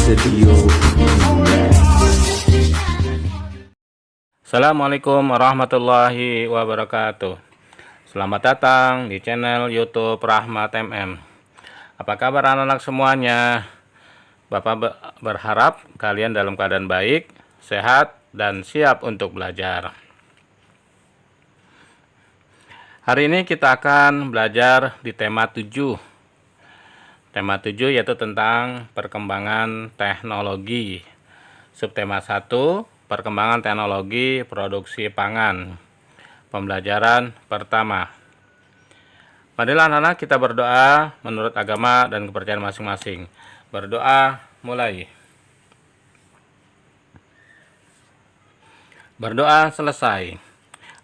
Studio. Assalamualaikum warahmatullahi wabarakatuh. Selamat datang di channel YouTube Rahmat MM. Apa kabar anak-anak semuanya? Bapak berharap kalian dalam keadaan baik, sehat, dan siap untuk belajar. Hari ini kita akan belajar di tema 7. Tema 7 yaitu tentang perkembangan teknologi. Subtema 1, perkembangan teknologi produksi pangan. Pembelajaran pertama. Marilah anak-anak kita berdoa menurut agama dan kepercayaan masing-masing. Berdoa mulai. Berdoa selesai.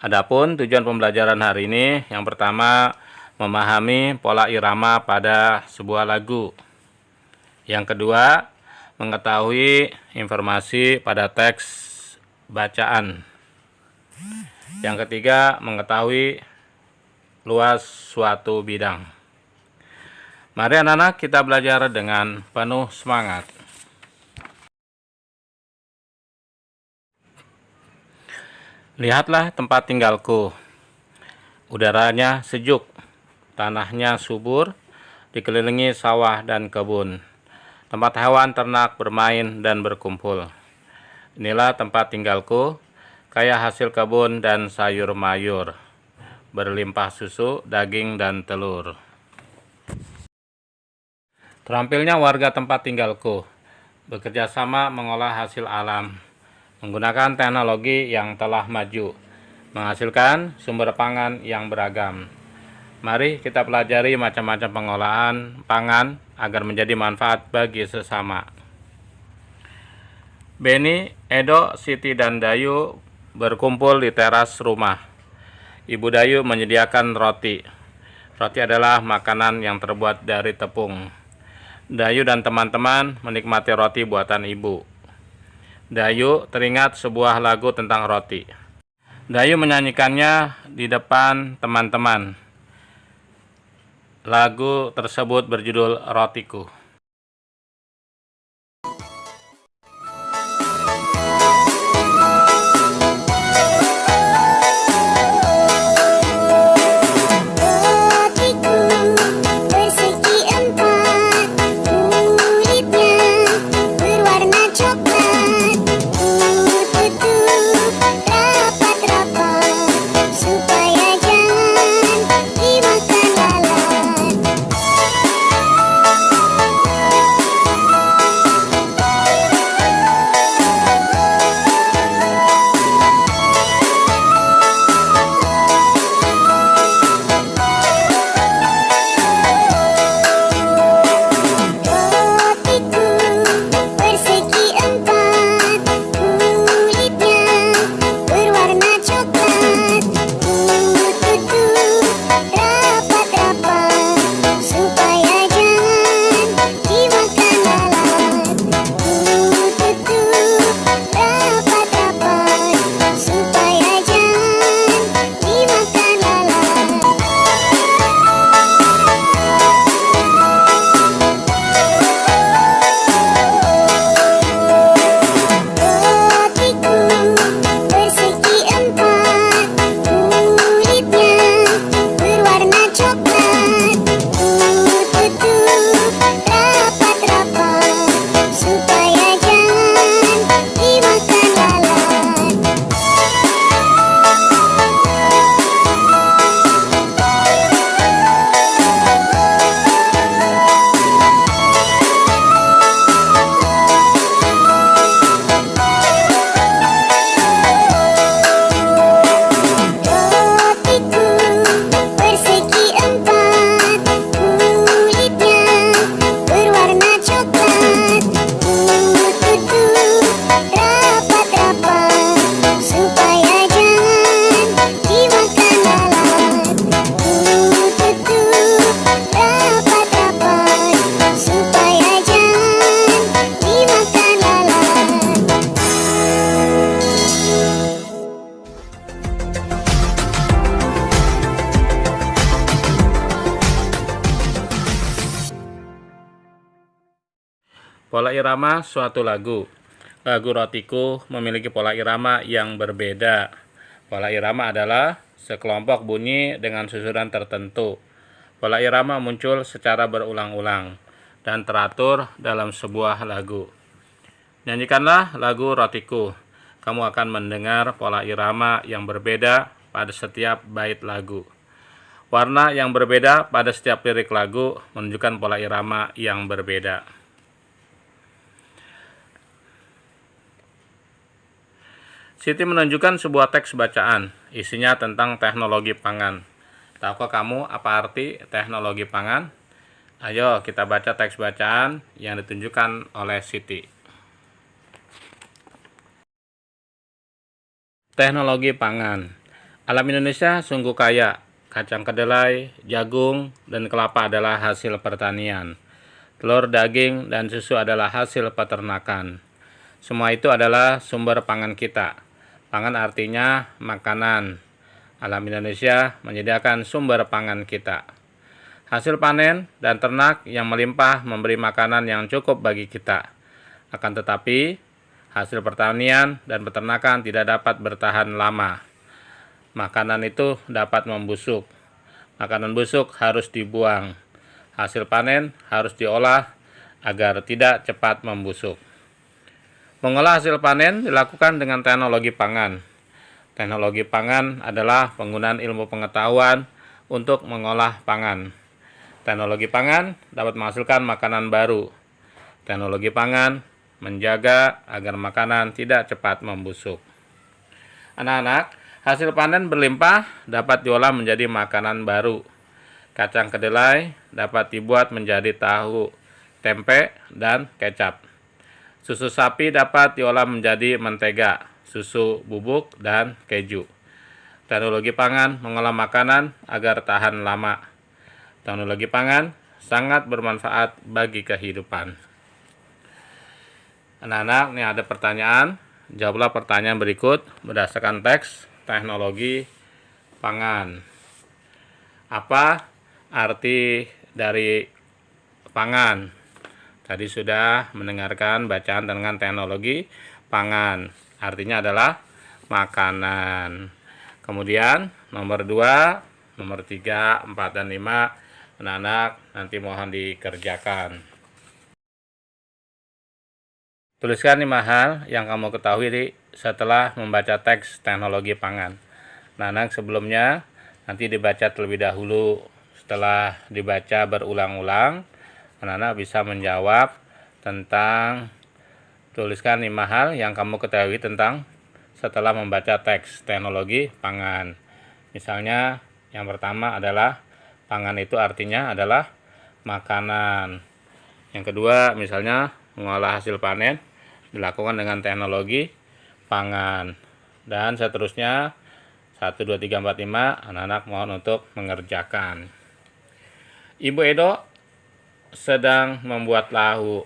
Adapun tujuan pembelajaran hari ini, yang pertama, memahami pola irama pada sebuah lagu. Yang kedua, mengetahui informasi pada teks bacaan. Yang ketiga, mengetahui luas suatu bidang. Mari anak-anak kita belajar dengan penuh semangat. Lihatlah tempat tinggalku. Udaranya sejuk. Tanahnya subur, dikelilingi sawah dan kebun. Tempat hewan ternak bermain dan berkumpul. Inilah tempat tinggalku, kaya hasil kebun dan sayur mayur, berlimpah susu, daging, dan telur. Terampilnya warga tempat tinggalku, bekerja sama mengolah hasil alam, menggunakan teknologi yang telah maju, menghasilkan sumber pangan yang beragam. Mari kita pelajari macam-macam pengolahan pangan agar menjadi manfaat bagi sesama. Beni, Edo, Siti, dan Dayu berkumpul di teras rumah. Ibu Dayu menyediakan roti. Roti adalah makanan yang terbuat dari tepung. Dayu dan teman-teman menikmati roti buatan ibu. Dayu teringat sebuah lagu tentang roti. Dayu menyanyikannya di depan teman-teman. Lagu tersebut berjudul Rotiku. Pola irama suatu lagu. Lagu Rotiku memiliki pola irama yang berbeda. Pola irama adalah sekelompok bunyi dengan susunan tertentu. Pola irama muncul secara berulang-ulang dan teratur dalam sebuah lagu. Nyanyikanlah lagu Rotiku. Kamu akan mendengar pola irama yang berbeda pada setiap bait lagu. Warna yang berbeda pada setiap lirik lagu menunjukkan pola irama yang berbeda. Siti menunjukkan sebuah teks bacaan, isinya tentang teknologi pangan. Tahukah kamu apa arti teknologi pangan? Ayo kita baca teks bacaan yang ditunjukkan oleh Siti. Teknologi pangan. Alam Indonesia sungguh kaya. Kacang kedelai, jagung, dan kelapa adalah hasil pertanian. Telur, daging, dan susu adalah hasil peternakan. Semua itu adalah sumber pangan kita. Pangan artinya makanan. Alam Indonesia menyediakan sumber pangan kita. Hasil panen dan ternak yang melimpah memberi makanan yang cukup bagi kita. Akan tetapi, hasil pertanian dan peternakan tidak dapat bertahan lama. Makanan itu dapat membusuk. Makanan busuk harus dibuang. Hasil panen harus diolah agar tidak cepat membusuk. Mengolah hasil panen dilakukan dengan teknologi pangan. Teknologi pangan adalah penggunaan ilmu pengetahuan untuk mengolah pangan. Teknologi pangan dapat menghasilkan makanan baru. Teknologi pangan menjaga agar makanan tidak cepat membusuk. Anak-anak, hasil panen berlimpah dapat diolah menjadi makanan baru. Kacang kedelai dapat dibuat menjadi tahu, tempe, dan kecap. Susu sapi dapat diolah menjadi mentega, susu bubuk, dan keju. Teknologi pangan mengolah makanan agar tahan lama. Teknologi pangan sangat bermanfaat bagi kehidupan. Anak-anak, ini ada pertanyaan. Jawablah pertanyaan berikut berdasarkan teks teknologi pangan. Apa arti dari pangan? Tadi sudah mendengarkan bacaan dengan teknologi pangan. Artinya adalah makanan. Kemudian nomor 2, nomor 3, 4, dan 5. Anak-anak nanti mohon dikerjakan. Tuliskan 5 hal yang kamu ketahui setelah membaca teks teknologi pangan. Anak-anak sebelumnya nanti dibaca terlebih dahulu. Setelah dibaca berulang-ulang, anak-anak bisa menjawab tentang tuliskan 5 hal yang kamu ketahui tentang setelah membaca teks teknologi pangan. Misalnya yang pertama adalah pangan itu artinya adalah makanan. Yang kedua misalnya mengolah hasil panen dilakukan dengan teknologi pangan. Dan seterusnya 1, 2, 3, 4, 5 anak-anak mohon untuk mengerjakan. Ibu Edo sedang membuat tahu.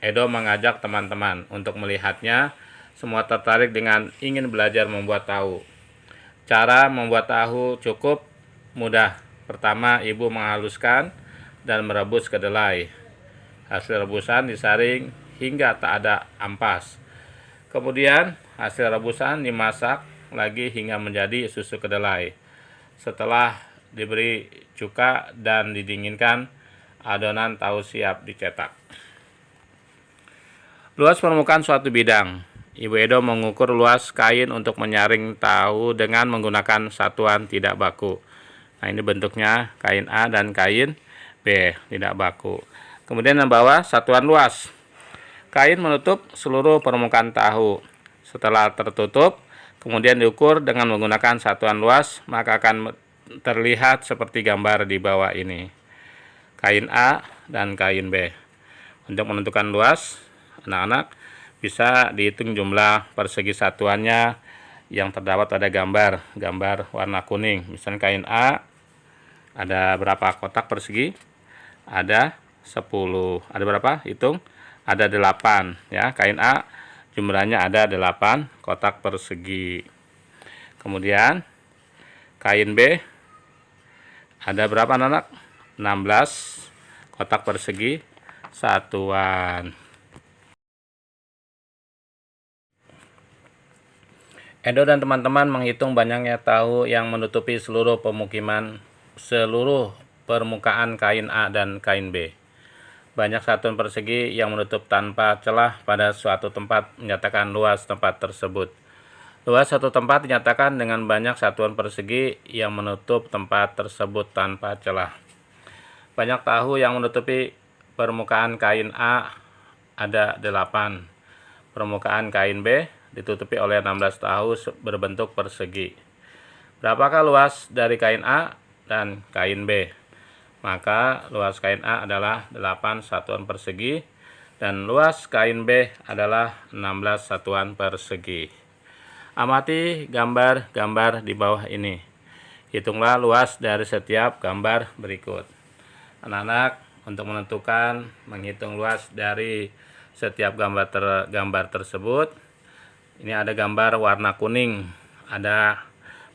Edo mengajak teman-teman untuk melihatnya. Semua tertarik dengan ingin belajar membuat tahu. Cara membuat tahu cukup mudah. Pertama, ibu menghaluskan dan merebus kedelai. Hasil rebusan disaring hingga tak ada ampas. Kemudian hasil rebusan dimasak lagi hingga menjadi susu kedelai. Setelah diberi cuka dan didinginkan, adonan tahu siap dicetak. Luas permukaan suatu bidang. Ibu Edo mengukur luas kain untuk menyaring tahu dengan menggunakan satuan tidak baku. Nah, ini bentuknya kain A dan kain B, tidak baku. Kemudian yang bawah satuan luas. Kain menutup seluruh permukaan tahu. Setelah tertutup, kemudian diukur dengan menggunakan satuan luas, maka akan terlihat seperti gambar di bawah ini. Kain A dan kain B. Untuk menentukan luas, anak-anak bisa dihitung jumlah persegi satuannya yang terdapat pada gambar warna kuning. Misalnya kain A ada berapa kotak persegi? Ada 10. Ada berapa? Hitung. Ada 8 ya. Kain A jumlahnya ada 8 kotak persegi. Kemudian kain B ada berapa anak-anak? 16 kotak persegi satuan. Edo dan teman-teman menghitung banyaknya tahu yang menutupi seluruh permukaan kain A dan kain B. Banyak satuan persegi yang menutup tanpa celah pada suatu tempat menyatakan luas tempat tersebut. Luas satu tempat dinyatakan dengan banyak satuan persegi yang menutup tempat tersebut tanpa celah. Banyak tahu yang menutupi permukaan kain A ada 8. Permukaan kain B ditutupi oleh 16 tahu berbentuk persegi. Berapakah luas dari kain A dan kain B? Maka luas kain A adalah 8 satuan persegi dan luas kain B adalah 16 satuan persegi. Amati gambar-gambar di bawah ini. Hitunglah luas dari setiap gambar berikut. Anak-anak untuk menghitung luas dari setiap gambar tersebut. Ini ada gambar warna kuning. Ada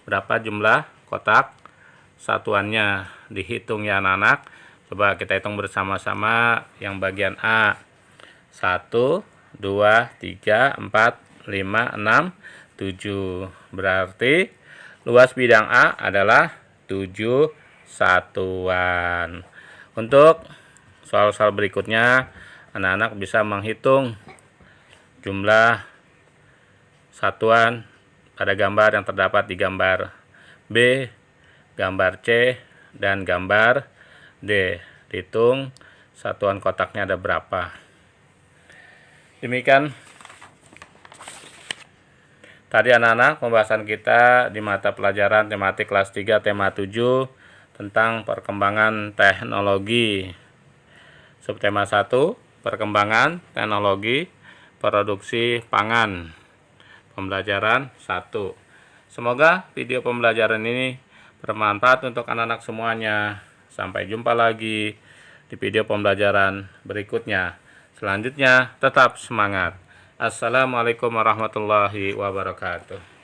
berapa jumlah kotak satuannya? Dihitung ya anak-anak. Coba kita hitung bersama-sama yang bagian A. 1, 2, 3, 4, 5, 6, 7. Berarti luas bidang A adalah 7 satuan. Untuk soal-soal berikutnya, anak-anak bisa menghitung jumlah satuan pada gambar yang terdapat di gambar B, gambar C, dan gambar D. Hitung satuan kotaknya ada berapa. Demikian tadi anak-anak pembahasan kita di mata pelajaran tematik kelas 3 tema 7 tentang perkembangan teknologi. Subtema 1, perkembangan teknologi produksi pangan. Pembelajaran 1. Semoga video pembelajaran ini bermanfaat untuk anak-anak semuanya. Sampai jumpa lagi di video pembelajaran berikutnya. Selanjutnya tetap semangat. Assalamualaikum warahmatullahi wabarakatuh.